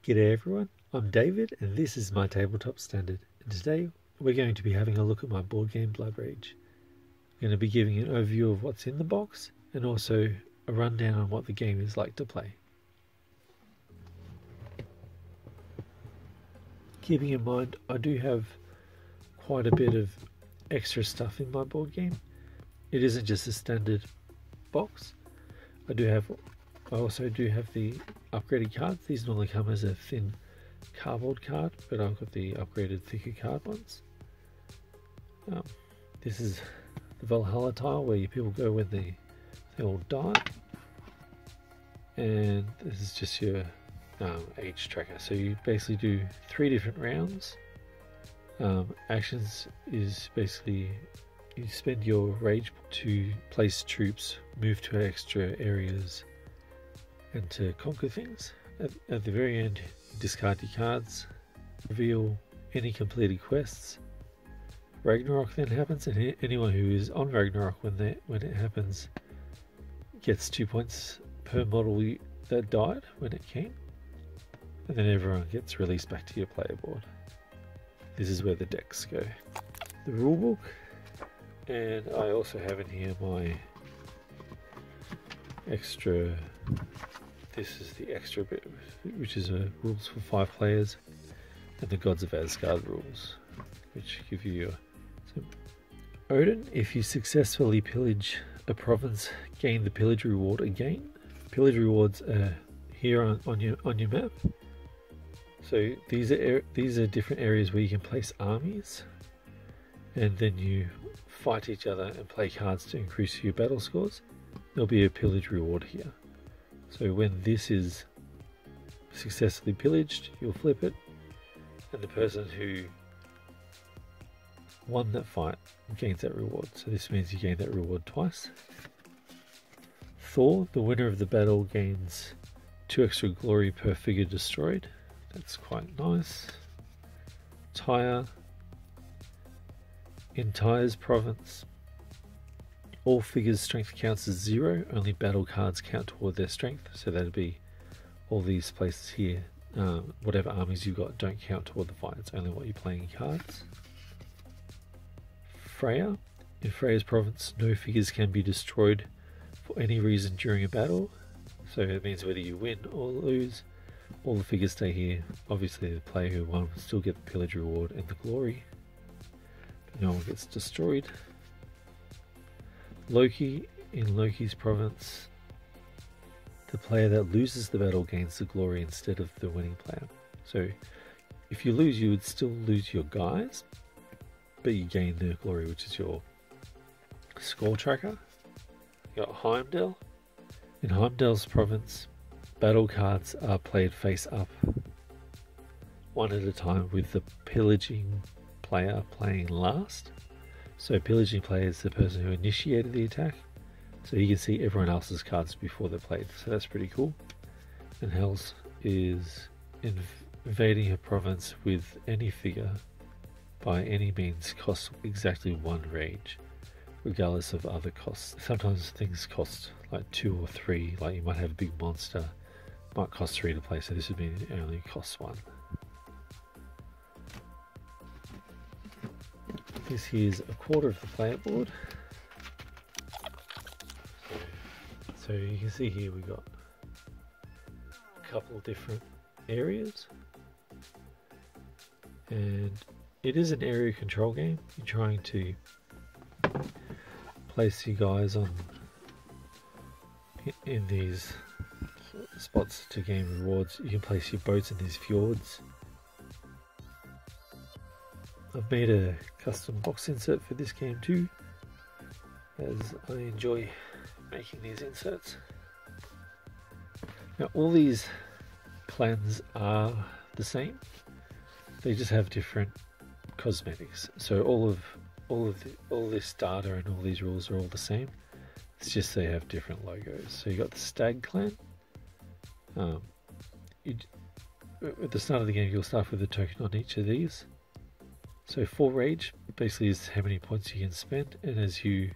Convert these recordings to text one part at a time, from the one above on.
G'day everyone, I'm David and this is my Tabletop Standard, and today we're going to be having a look at my board game Blood Rage. I'm going to be giving an overview of what's in the box and also a rundown on what the game is like to play. Keeping in mind I do have quite a bit of extra stuff in my board game. It isn't just a standard box. I also do have the upgraded cards. These normally come as a thin cardboard card, but I've got the upgraded thicker card ones. This is the Valhalla tile where your people go when they all die. And this is just your age tracker. So you basically do 3 different rounds. Actions is basically you spend your rage to place troops, move to extra areas, and to conquer things. At the very end, you discard your cards, reveal any completed quests. Ragnarok then happens, and anyone who is on Ragnarok when it happens gets 2 points per model that died when it came, and then everyone gets released back to your player board. This is where the decks go. The rulebook, and I also have in here my extra. This is the extra bit, which is rules for 5 players, and the Gods of Asgard rules, which give you some. Odin, if you successfully pillage a province, gain the pillage reward again. Pillage rewards are here on your map. So these are different areas where you can place armies, and then you fight each other and play cards to increase your battle scores. There'll be a pillage reward here. So when this is successfully pillaged, you'll flip it, and the person who won that fight gains that reward. So this means you gain that reward twice. Thor, the winner of the battle, gains 2 extra glory per figure destroyed. That's quite nice. Tyre, in Tyre's province, all figures' strength counts as 0, only battle cards count toward their strength, so that'd be all these places here. Whatever armies you've got don't count toward the fight, it's only what you're playing in cards. Freya, in Freya's province, no figures can be destroyed for any reason during a battle, so it means whether you win or lose, all the figures stay here. Obviously the player who won will still get the pillage reward and the glory, but no one gets destroyed. Loki, in Loki's province, the player that loses the battle gains the glory instead of the winning player. So if you lose, you would still lose your guys, but you gain the glory, which is your score tracker. You got Heimdall. In Heimdall's province, battle cards are played face up, one at a time, with the pillaging player playing last. So pillaging player is the person who initiated the attack, so you can see everyone else's cards before they're played, so that's pretty cool. And Hel's is invading a province with any figure by any means costs exactly 1 rage, regardless of other costs. Sometimes things cost like 2 or 3, like you might have a big monster, might cost 3 to play, so this would mean it only costs 1. This here's a quarter of the player board. So you can see here we've got a couple of different areas, and it is an area control game. You're trying to place you guys in these spots to gain rewards. You can place your boats in these fjords. I've made a custom box insert for this game too, as I enjoy making these inserts. Now all these clans are the same, they just have different cosmetics. So all this data and all these rules are all the same. It's just they have different logos. So you got the Stag clan. At the start of the game, you'll start with a token on each of these. So 4 rage basically is how many points you can spend, and as you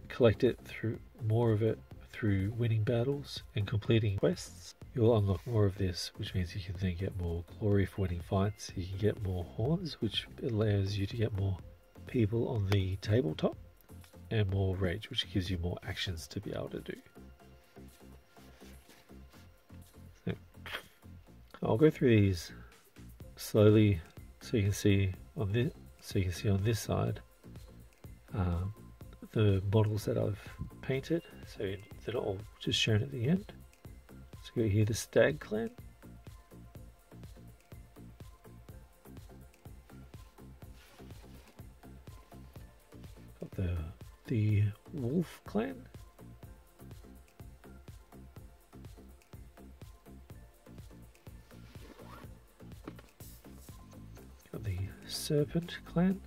collect it through more of it through winning battles and completing quests, you'll unlock more of this, which means you can then get more glory for winning fights. You can get more horns, which allows you to get more people on the tabletop, and more rage, which gives you more actions to be able to do. So, I'll go through these slowly so you can see on this. So you can see on this side the models that I've painted. So they're not all just shown at the end. So we got here the Stag Clan. Got the Wolf Clan. Got the Serpent Clan.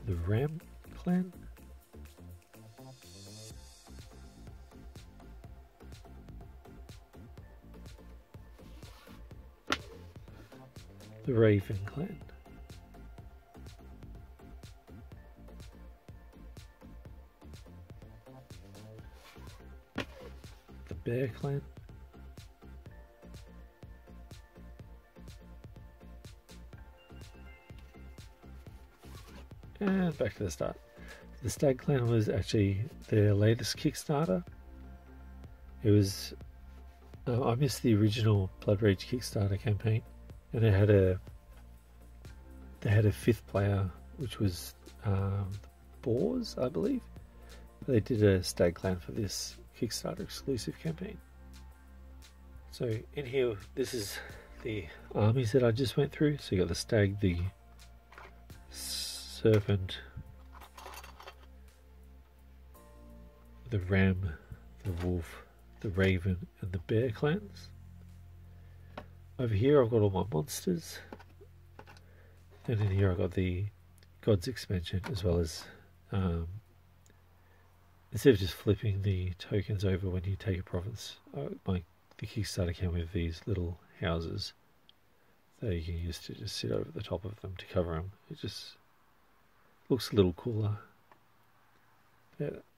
The Ram Clan. The Raven Clan. The Bear Clan. And back to the start. The Stag Clan was actually their latest Kickstarter. It was I missed the original Blood Rage Kickstarter campaign, and they had a fifth player, which was Boars, I believe. But they did a Stag Clan for this Kickstarter exclusive campaign. So in here, this is the armies that I just went through. So you got the Stag, the Serpent, the Ram, the Wolf, the Raven, and the Bear clans. Over here I've got all my monsters, and in here I've got the Gods expansion, as well as instead of just flipping the tokens over when you take a province, the Kickstarter came with these little houses that you can use to just sit over the top of them to cover them. It just looks a little cooler.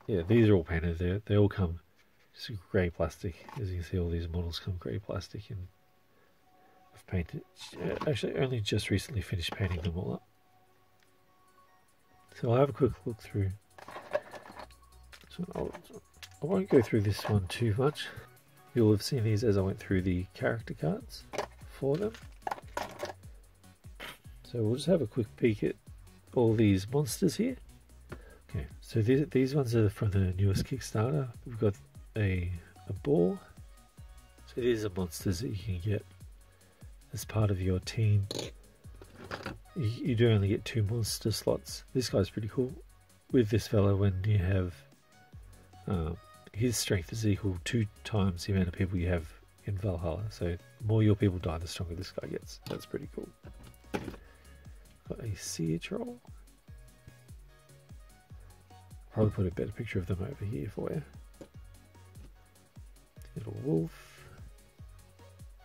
Yeah, these are all painted. They all come just grey plastic. As you can see, all these models come grey plastic, and I've painted. Actually, only just recently finished painting them all up. So I'll have a quick look through. So I won't go through this one too much. You'll have seen these as I went through the character cards for them. So we'll just have a quick peek at all these monsters here. Okay, so these ones are from the newest Kickstarter. We've got a boar. So these are monsters that you can get as part of your team. You do only get 2 monster slots. This guy's pretty cool. With this fella, when you have his strength is equal 2 times the amount of people you have in Valhalla. So the more your people die, the stronger this guy gets. That's pretty cool. Got a sea troll. Probably put a better picture of them over here for you. Little wolf.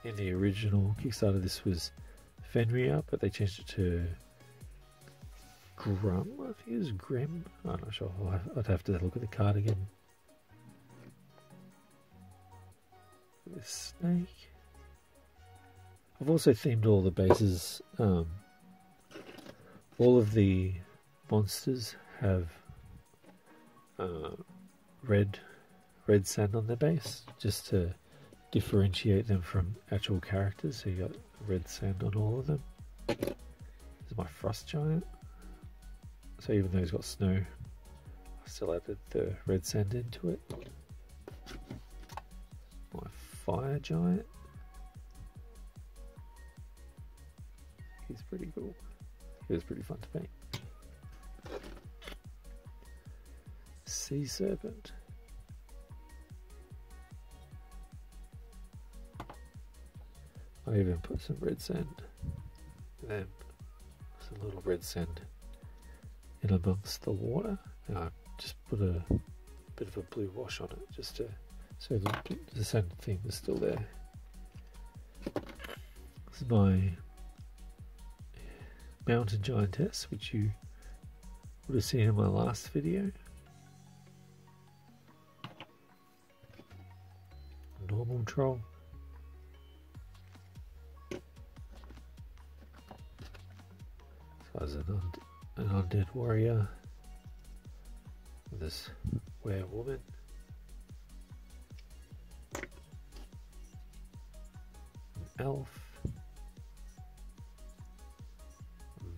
In the original Kickstarter, this was Fenrir, but they changed it to Grum. I think it was Grim. I'm not sure. I'd have to look at the card again. This snake. I've also themed all the bases. All of the monsters have red sand on their base, just to differentiate them from actual characters. So you got red sand on all of them. This is my frost giant. So even though he's got snow, I still added the red sand into it. My fire giant. He's pretty cool. He was pretty fun to paint. Sea serpent. I even put some red sand, and then some little red sand in amongst the water, and I just put a bit of a blue wash on it, just to so the sand theme is still there. This is my mountain giantess, which you would have seen in my last video. Normal troll. So as an undead warrior. This werewoman. An elf.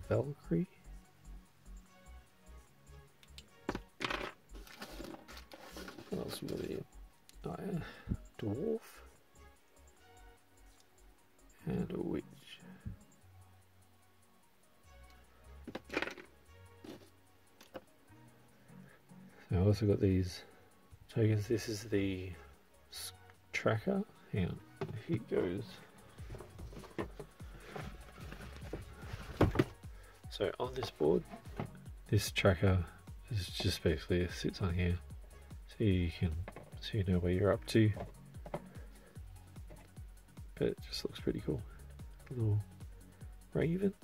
Valkyrie. What else we got here? Oh, yeah. Dwarf. And a witch. So I also got these tokens. This is the tracker. Hang on. Here it goes. So on this board, this tracker is just basically it sits on here, so you know where you're up to. But it just looks pretty cool. A little raven.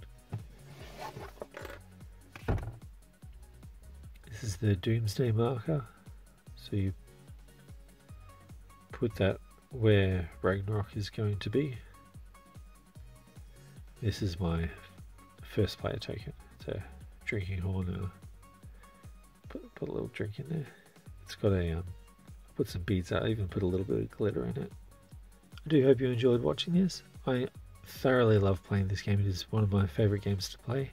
This is the doomsday marker, so you put that where Ragnarok is going to be. This is my first player token. It's a drinking horn. Put a little drink in there. It's got a put some beads out. I even put a little bit of glitter in it. I do hope you enjoyed watching this. I thoroughly love playing this game. It is one of my favourite games to play.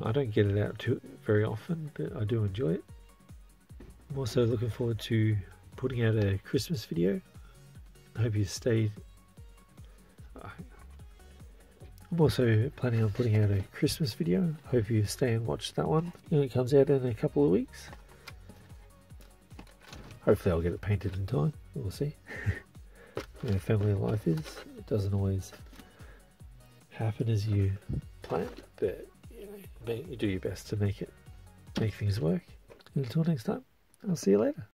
I don't get it out very often, but I do enjoy it. I'm also looking forward to putting out a Christmas video. I hope you stayed. I'm also planning on putting out a Christmas video. Hope you stay and watch that one. It comes out in a couple of weeks. Hopefully I'll get it painted in time. We'll see. You know, family life is. It doesn't always happen as you plan, but you do your best to make things work. Until next time, I'll see you later.